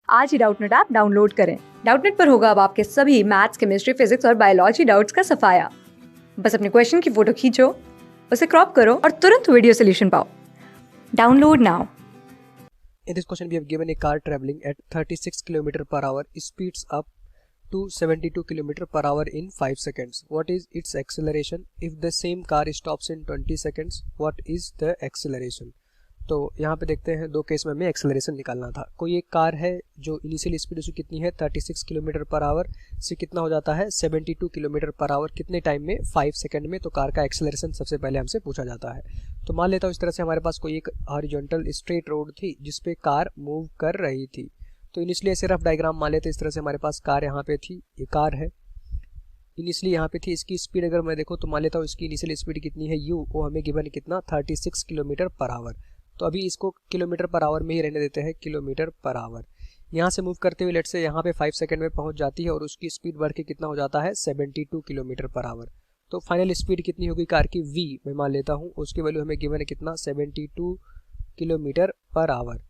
आज ही Doubtnut app download करें। Doubtnut पर होगा अब आपके सभी मैथ्स, केमिस्ट्री, फिजिक्स और बायोलॉजी डाउट्स का सफाया। बस अपने क्वेश्चन की फोटो खींचो, उसे क्रॉप करो और तुरंत वीडियो सॉल्यूशन पाओ। Download now. In this question, we have given a car traveling at 36 km per hour speeds up to 72 km per hour in 5 seconds. What is its acceleration? If the same car stops in 20 seconds, what is the acceleration? तो यहाँ पे देखते हैं दो case में हमें acceleration निकालना था। कोई एक कार है जो इनिशियल स्पीड उसकी कितनी है 36 किलोमीटर पर आवर से कितना हो जाता है 72 किलोमीटर पर आवर कितने टाइम में 5 सेकंड में। तो कार का एक्सेलरेशन सबसे पहले हमसे पूछा जाता है। तो मान लेता हूँ इस तरह से हमारे पास कोई एक हॉरिजॉन्टल स्ट्रेट रोड थी जिसपे कार मूव कर रही थी। तो इनिशियली ऐसे रफ डायग्राम मान लेते इस तरह से हमारे पास कार यहाँ पे थी, ये कार है इनिशियली यहाँ पे थी। इसकी स्पीड अगर मैं देखूँ तो मान लेता हूँ इसकी इनिशियल स्पीड कितनी है u, वो हमें गिवन कितना 36 किलोमीटर पर आवर। तो अभी इसको किलोमीटर पर आवर में ही रहने देते हैं, किलोमीटर पर आवर। यहाँ से मूव करते हुए लेट से यहाँ पे 5 सेकंड में पहुँच जाती है और उसकी स्पीड बढ़ के कितना हो जाता है 72 किलोमीटर पर आवर। तो फाइनल स्पीड कितनी होगी कार की v मैं मान लेता हूँ, उसकी वैल्यू हमें गिवन है कितना 72 किलोमीटर पर आवर।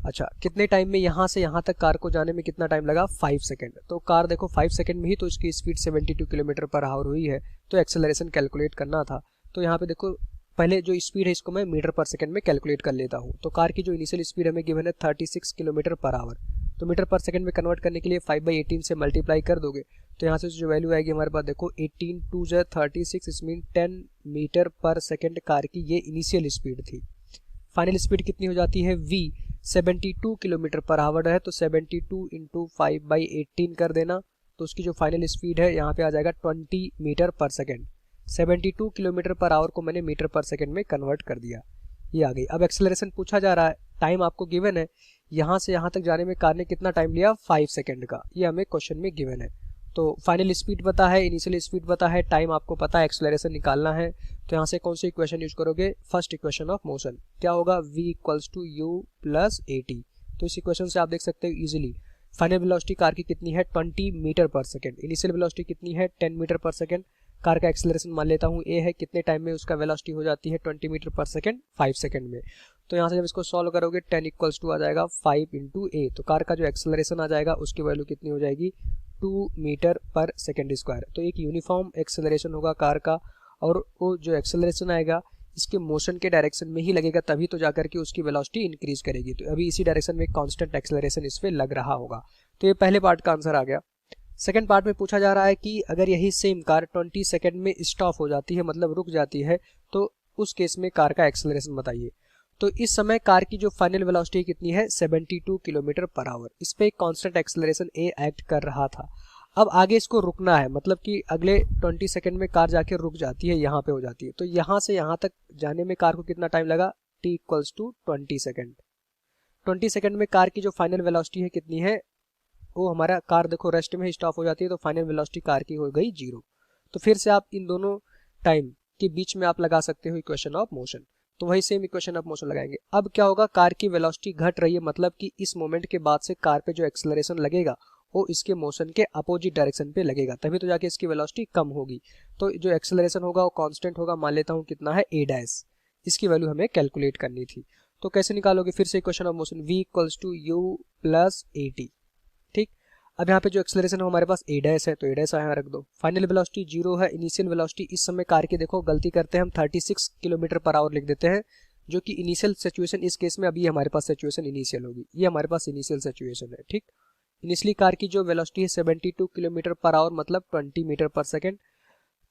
अच्छा, कितने टाइम में यहाँ से यहाँ तक कार को जाने में कितना टाइम लगा 5 सेकंड। तो कार देखो 5 सेकंड में ही तो इसकी स्पीड 72 किलोमीटर पर आवर हुई है। तो एक्सेलरेशन कैलकुलेट करना था। तो यहाँ पे देखो पहले जो स्पीड है इसको मैं मीटर पर सेकंड में कैलकुलेट कर लेता हूँ। तो कार की जो इनिशियल स्पीड हमें गिवन है 36 किलोमीटर पर आवर। तो मीटर पर सेकंड में कन्वर्ट करने के लिए 5/18 से मल्टीप्लाई कर दोगे तो यहाँ से जो वैल्यू आएगी हमारे पास देखो 18 2 36 इसमीन 10 मीटर पर सेकंड कार की ये इनिशियल स्पीड थी। फाइनल स्पीड कितनी हो जाती है v 72 किलोमीटर पर आवर है। तो 72 इंटू 5/18 कर देना तो उसकी जो फाइनल स्पीड है यहाँ पे आ जाएगा 20 मीटर पर सेकंड। 72 किलोमीटर पर आवर को मैंने मीटर पर सेकंड में कन्वर्ट कर दिया, ये आ गई। अब एक्सेलरेशन पूछा जा रहा है, टाइम आपको गिवन है, यहाँ से यहाँ तक जाने में कार ने कितना टाइम लिया 5 सेकंड का, ये हमें क्वेश्चन में गिवन है। तो फाइनल स्पीड पता है, इनिशियल स्पीड पता है, टाइम आपको पता है, एक्सेलरेशन निकालना है। तो यहाँ से कौन सी इक्वेशन यूज करोगे, फर्स्ट इक्वेशन ऑफ मोशन क्या होगा v equals to u plus at। तो इस इक्वेशन से आप देख सकते हो इजीली फाइनल वेलोसिटी कार की कितनी है 20 मीटर पर सेकंड, इनिशियल वेलोसिटी कितनी है 10 मीटर पर सेकंड। कार का एक्सेलरेशन मान लेता हूँ a है, कितने टाइम में उसका वेलोसिटी हो जाती है 20 मीटर पर सेकंड 5 सेकंड में। तो यहाँ से जब इसको सॉल्व करोगे 10 इक्वल्स टू आ जाएगा 5 इंटू a। तो कार का जो एक्सेलरेशन आ जाएगा उसकी वैल्यू कितनी हो जाएगी 2 मीटर पर सेकंड स्क्वायर। तो एक यूनिफॉर्म एक्सेलरेशन होगा कार का और वो जो एक्सेलरेशन आएगा इसके मोशन के डायरेक्शन में ही लगेगा, तभी तो जाकर के उसकी वेलोसिटी इंक्रीज करेगी। तो अभी इसी डायरेक्शन में कांस्टेंट एक्सेलरेशन इस पे लग रहा होगा। तो ये पहले पार्ट का आंसर आ गया। सेकंड पार्ट में पूछा जा रहा है कि अगर यही सेम कार 20 सेकंड में स्टॉप हो जाती है, मतलब रुक जाती है, तो उस केस में कार का एक्सेलरेशन बताइए। तो इस समय कार की जो फाइनल वेलोसिटी कितनी है 72 किलोमीटर पर आवर। इस पे एक कांस्टेंट एक्सेलरेशन a एक्ट कर रहा था। अब आगे इसको रुकना है, मतलब कि अगले 20 सेकंड में कार जाके रुक जाती है, यहाँ पे हो जाती है। तो यहाँ से यहाँ तक जाने में कार को कितना टाइम लगा t equals to 20 second. 20 second में कार की जो फाइनल वेलोसिटी है कितनी है, वो हमारा कार देखो रेस्ट में ही स्टॉप हो जाती है। तो फाइनल वेलोसिटी कार की हो गई 0। तो फिर से आप इन दोनों टाइम के बीच में आप लगा सकते हो इक्वेशन ऑफ मोशन। तो वही सेम इक्वेशन ऑफ मोशन लगाएंगे। अब क्या होगा, कार की वेलोसिटी घट रही है, मतलब कि इस मोमेंट के बाद से कार पे जो एक्सेलरेशन लगेगा वो इसके मोशन के अपोजिट डायरेक्शन पे लगेगा, तभी तो जाके इसकी वेलोसिटी कम होगी। तो जो एक्सेलरेशन होगा वो कांस्टेंट होगा, मान लेता हूँ कितना है a डैश। इसकी वैल्यू हमें कैलकुलेट करनी थी। तो कैसे निकालोगे, फिर से equation of motion v equals to u plus at। ठीक, अब यहाँ पे जो एक्सेलरेशन है हमारे पास a डैश है, तो a डैश यहाँ रख दो। फाइनल वेलोसिटी 0 है। इनिशियल वेलोसिटी इस समय कार की देखो गलती करते हैं हम 36 किलोमीटर पर आवर लिख देते हैं, जो कि इनिशियल सिचुएशन इस केस में अभी हमारे पास सिचुएशन इनिशियल होगी, ये हमारे पास इनिशियल सिचुएशन है। ठीक, इनिशियली कार की जो वेलोसिटी है 72 किलोमीटर पर आवर मतलब 20 मीटर पर सेकंड,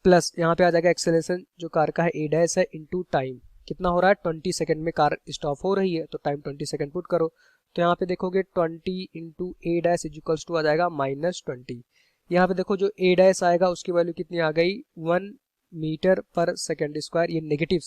प्लस यहाँ पे आ जाएगा एक्सेलरेशन जो कार का है a डैश है इंटू टाइम कितना हो रहा है 20 सेकंड में कार स्टॉप हो रही है। तो टाइम 20 सेकंड पुट करो तो यहाँ पे देखोगे 20 into a dash equals to आ जाएगा -20। यहाँ पे देखो जो a डैश आएगा उसकी वैल्यू कितनी आ गई 1 मीटर पर सेकंड स्क्वायर। ये नेगेटिव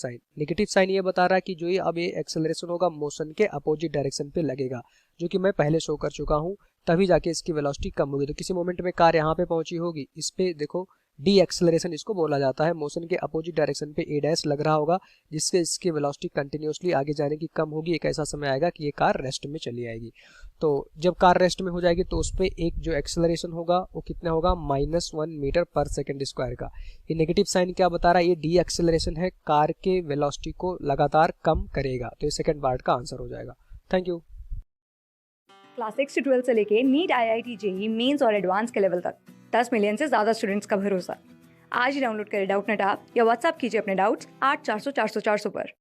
साइन ये बता रहा है कि जो ये अब ये एक्सेलरेशन होगा मोशन के अपोजिट डायरेक्शन पे लगेगा, जो कि मैं पहले शो कर चुका हूँ, तभी जाके इसकी वेलोसिटी कम होगी। तो किसी मोमेंट में कार यहाँ पे पहुंची होगी, इस पे देखो डी एक्सेलरेशन इसको बोला जाता है, मोशन के अपोजिट डायरेक्शन पे a डैश लग रहा होगा, जिससे इसकी वेलोसिटी कंटिन्यूसली आगे जाने की कम होगी। एक ऐसा समय आएगा कि ये कार रेस्ट में चली आएगी। तो जब कार रेस्ट में हो जाएगी तो उस पर एक जो एक्सेलरेशन होगा वो कितना होगा -1 मीटर पर सेकंड स्क्वायर का। ये नेगेटिव साइन क्या बता रहा है, ये डी एक्सेलरेशन है, कार के वेलोसिटी को लगातार कम करेगा। तो ये सेकंड पार्ट का आंसर हो जाएगा। Thank you. क्लास 6 से 12 से लेके नीट, IIT, जेईई मेंस और एडवांस के लेवल तक 10 मिलियन से ज्यादा स्टूडेंट्स का भरोसा। आज ही डाउनलोड करें डाउटनेट ऐप या व्हाट्सएप कीजिए अपने डाउट्स 8400 400 400 पर।